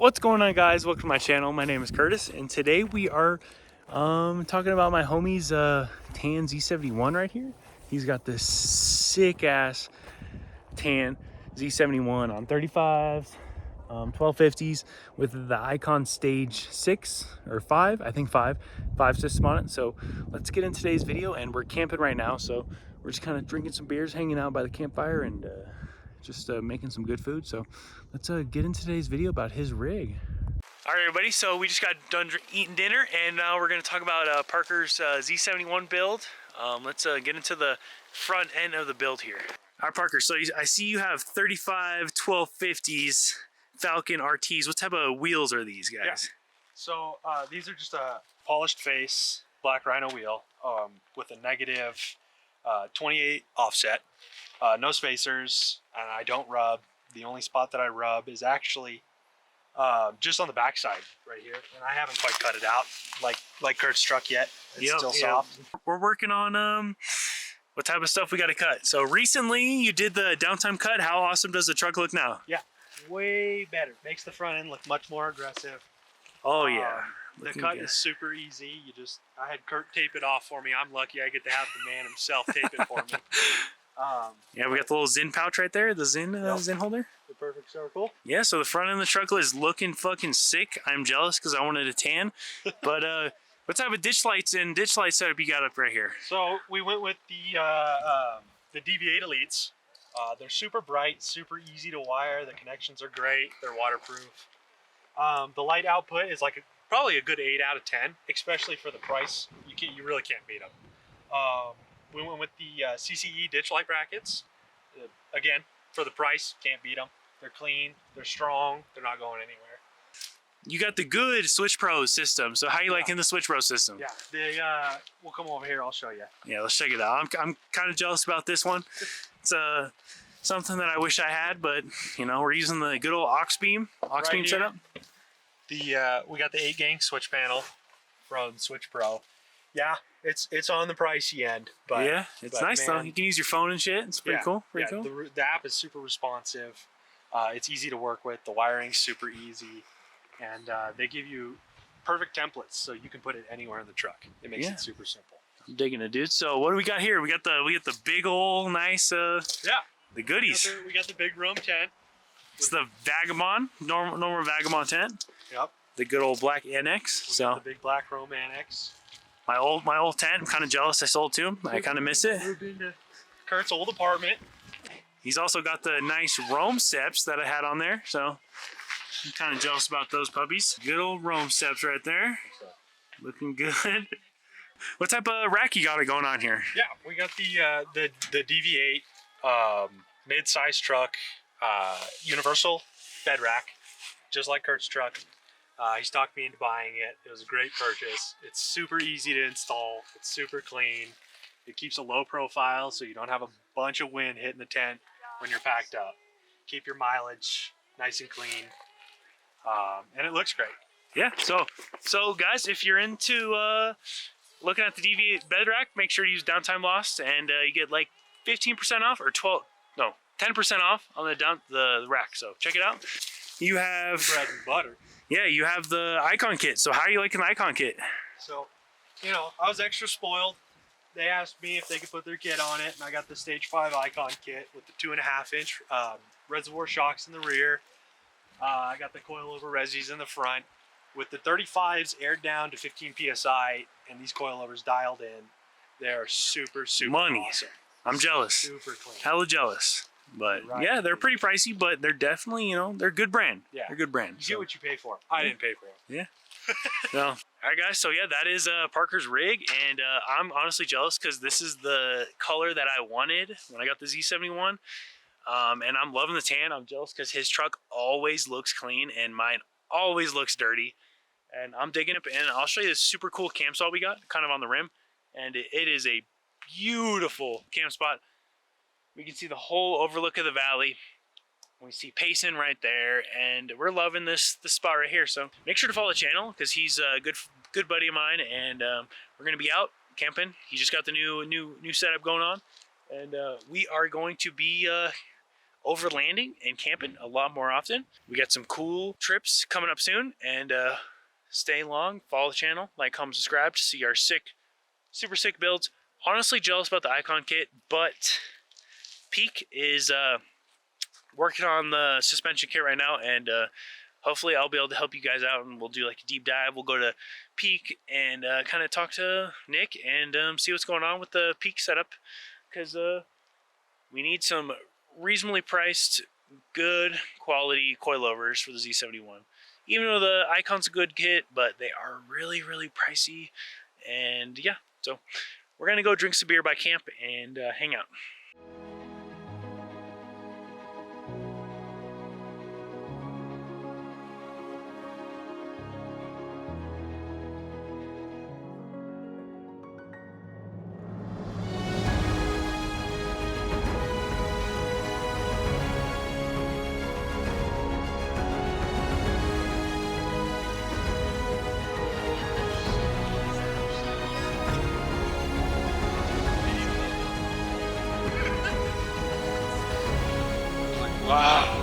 What's going on, guys? Welcome to my channel. My name is Curtis, and today we are talking about my homie's tan Z71 right here. He's got this sick ass tan Z71 on 35s, 1250s with the Icon Stage 6 or 5, I think 5 system on it. So let's get in today's video, and we're camping right now, so we're just kind of drinking some beers, hanging out by the campfire, and just making some good food. So let's get into today's video about his rig. All right, everybody, so we just got done eating dinner, and now we're going to talk about Parker's Z71 build. Let's get into the front end of the build here. All right, Parker, so I see you have 35 1250s Falken RTs. What type of wheels are these guys? Yeah. So these are just a polished face black Rhino wheel with a negative 28 offset, no spacers, and I don't rub. The only spot that I rub is actually just on the backside right here, and I haven't quite cut it out like Kurt's truck yet. It's still soft. We're working on what type of stuff we got to cut. So recently you did the downtime cut. How awesome does the truck look now? Yeah, way better. Makes the front end look much more aggressive. Oh yeah. The cut is super easy. I had Kurt tape it off for me. I'm lucky I get to have the man himself tape it for me. Yeah, we got the little Zin pouch right there, the Zin Zin holder. The perfect circle. Yeah, so the front end of the truck is looking fucking sick. I'm jealous because I wanted a tan. But what type of ditch light setup you got up right here? So we went with the DV8 Elites. They're super bright, super easy to wire. The connections are great. They're waterproof. The light output is probably a good 8 out of 10, especially for the price. You really can't beat them. We went with the CCE ditch light brackets. Again, for the price, can't beat them. They're clean, they're strong, they're not going anywhere. You got the good Switch Pro system. So how you liking the Switch Pro system? Yeah, we'll come over here. I'll show you. Yeah, let's check it out. I'm kind of jealous about this one. It's something that I wish I had, but you know, we're using the good old aux beam setup. We got the 8-gang switch panel from Switch Pro. Yeah, it's on the pricey end, but yeah, it's nice though. You can use your phone and shit. It's pretty cool. Pretty cool. The app is super responsive. It's easy to work with. The wiring's super easy, and they give you perfect templates, so you can put it anywhere in the truck. It makes it super simple. I'm digging it, dude. So what do we got here? We got the big old nice the goodies. We got the big room tent. It's the Vagabond, normal Vagabond tent. Yep. The good old black annex. So the big black Rome annex. My old tent. I'm kind of jealous. I sold to him. I kind of miss it. Moved into Kurt's old apartment. He's also got the nice Rome steps that I had on there. So I'm kind of jealous about those puppies. Good old Rome steps right there. Looking good. What type of rack you got it going on here? Yeah, we got the DV8 mid-size truck universal bed rack, just like Kurt's truck. He talked me into buying it. It was a great purchase. It's super easy to install. It's super clean. It keeps a low profile so you don't have a bunch of wind hitting the tent when you're packed up. Keep your mileage nice and clean, and it looks great. Yeah. So guys, if you're into looking at the DV8 bed rack, make sure to use DOWNTIMELOST, and you get like 15% off or 10% off on the rack. So check it out. You have bread and butter. Yeah, you have the Icon kit. So how are you liking the Icon kit? So, I was extra spoiled. They asked me if they could put their kit on it, and I got the Stage 5 Icon kit with the 2.5-inch reservoir shocks in the rear. I got the coilover resis in the front. With the 35s aired down to 15 PSI and these coilovers dialed in, they're super awesome. I'm jealous. Super clean. Hella jealous. But yeah, they're pretty pricey, but they're definitely, they're good brand. Yeah. They're good brand. You get what you pay for. I didn't pay for them. Yeah. So, all right, guys. So yeah, that is Parker's rig, and I'm honestly jealous because this is the color that I wanted when I got the Z71. And I'm loving the tan. I'm jealous because his truck always looks clean and mine always looks dirty. And I'm digging it. And I'll show you this super cool camp spot we got kind of on the rim. And it is a beautiful camp spot. We can see the whole overlook of the valley. We see Payson right there, and we're loving this spot right here. So make sure to follow the channel because he's a good buddy of mine, and we're gonna be out camping. He just got the new setup going on, and we are going to be overlanding and camping a lot more often. We got some cool trips coming up soon, and stay long, follow the channel, like, comment, subscribe to see our super sick builds. Honestly jealous about the Icon kit, but Peak is working on the suspension kit right now, and hopefully I'll be able to help you guys out, and we'll do like a deep dive. We'll go to Peak and kind of talk to Nick and see what's going on with the Peak setup, because we need some reasonably priced, good quality coilovers for the Z71. Even though the Icon's a good kit, but they are really, really pricey. And yeah, so we're gonna go drink some beer by camp and hang out. Wow.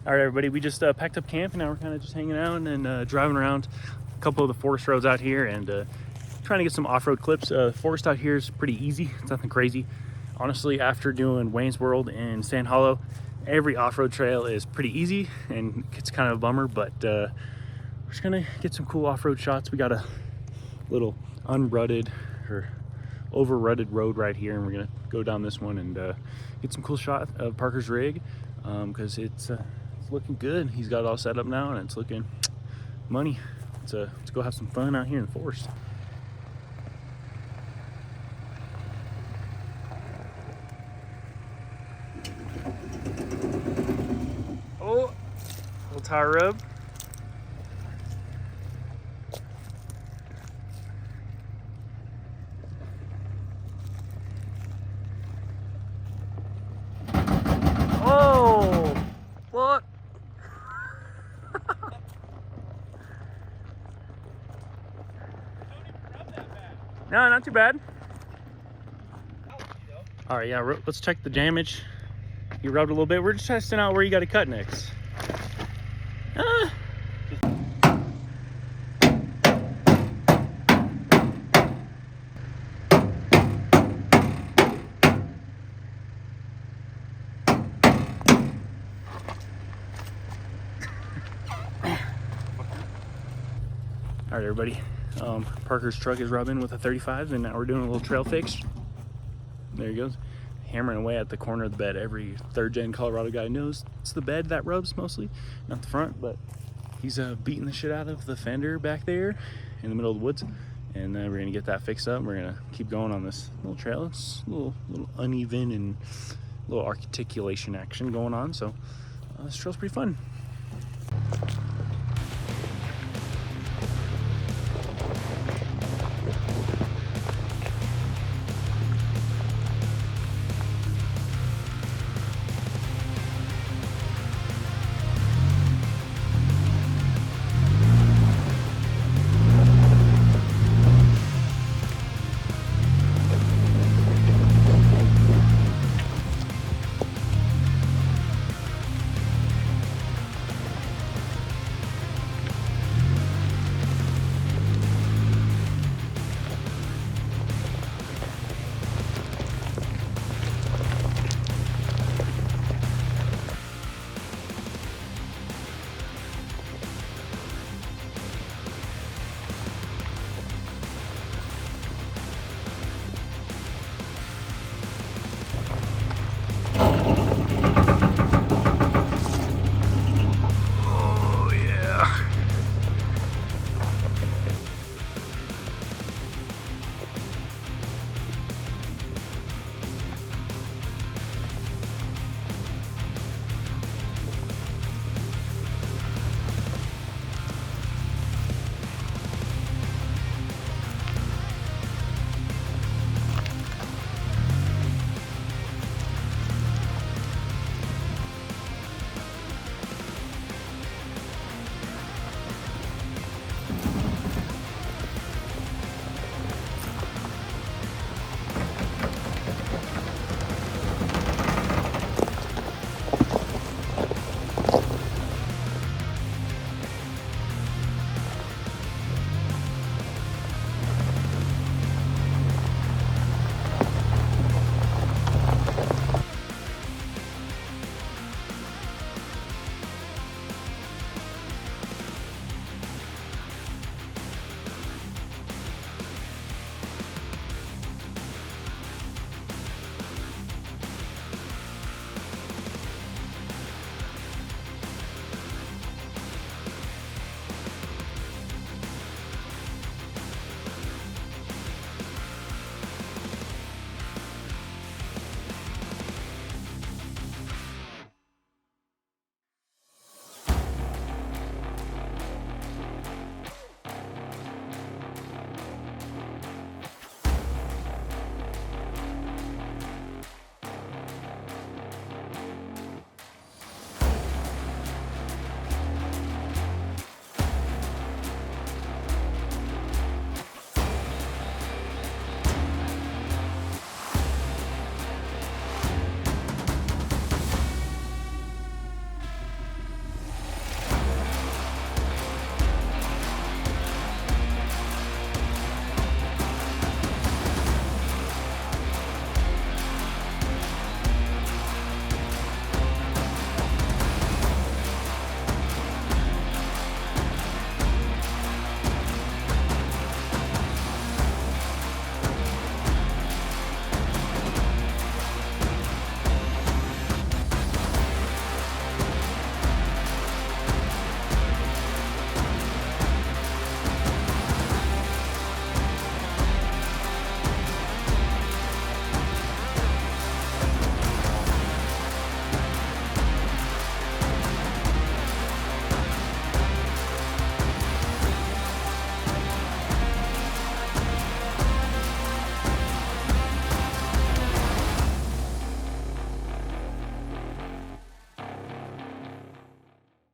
All right, everybody, we just packed up camp, and now we're kind of just hanging out and driving around a couple of the forest roads out here, and trying to get some off-road clips. The forest out here is pretty easy. It's nothing crazy. Honestly, after doing Wayne's World and Sand Hollow, every off-road trail is pretty easy, and it's kind of a bummer, but we're just gonna get some cool off-road shots. We got a little unrutted or over-rutted road right here, and we're gonna go down this one and get some cool shot of Parker's rig, because it's looking good. He's got it all set up now, and it's looking money. Let's go have some fun out here in the forest. Oh, little tire rub. Oh, what? No, not too bad. All right, yeah, let's check the damage. You rubbed a little bit. We're just testing out where you got to cut next. All right, everybody. Parker's truck is rubbing with a 35, and now we're doing a little trail fix. There he goes, hammering away at the corner of the bed. Every third-gen Colorado guy knows it's the bed that rubs mostly, not the front. But he's beating the shit out of the fender back there in the middle of the woods, and we're gonna get that fixed up. We're gonna keep going on this little trail. It's a little uneven and a little articulation action going on, so this trail's pretty fun.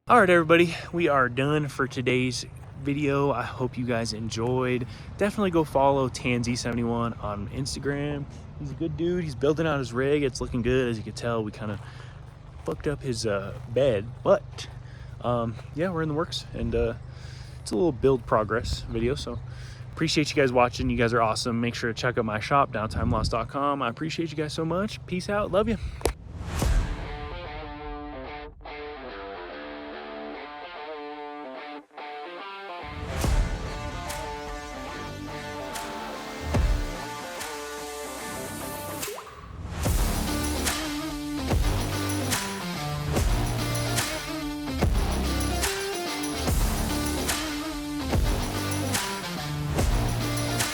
All right, everybody, we are done for today's video. I hope you guys enjoyed. Definitely go follow TanZ71 on Instagram. He's a good dude. He's building out his rig. It's looking good. As you can tell, we kind of fucked up his bed, but yeah, we're in the works, and it's a little build progress video. So appreciate you guys watching. You guys are awesome. Make sure to check out my shop, DOWNTIMELOST.com. I appreciate you guys so much. Peace out. Love you.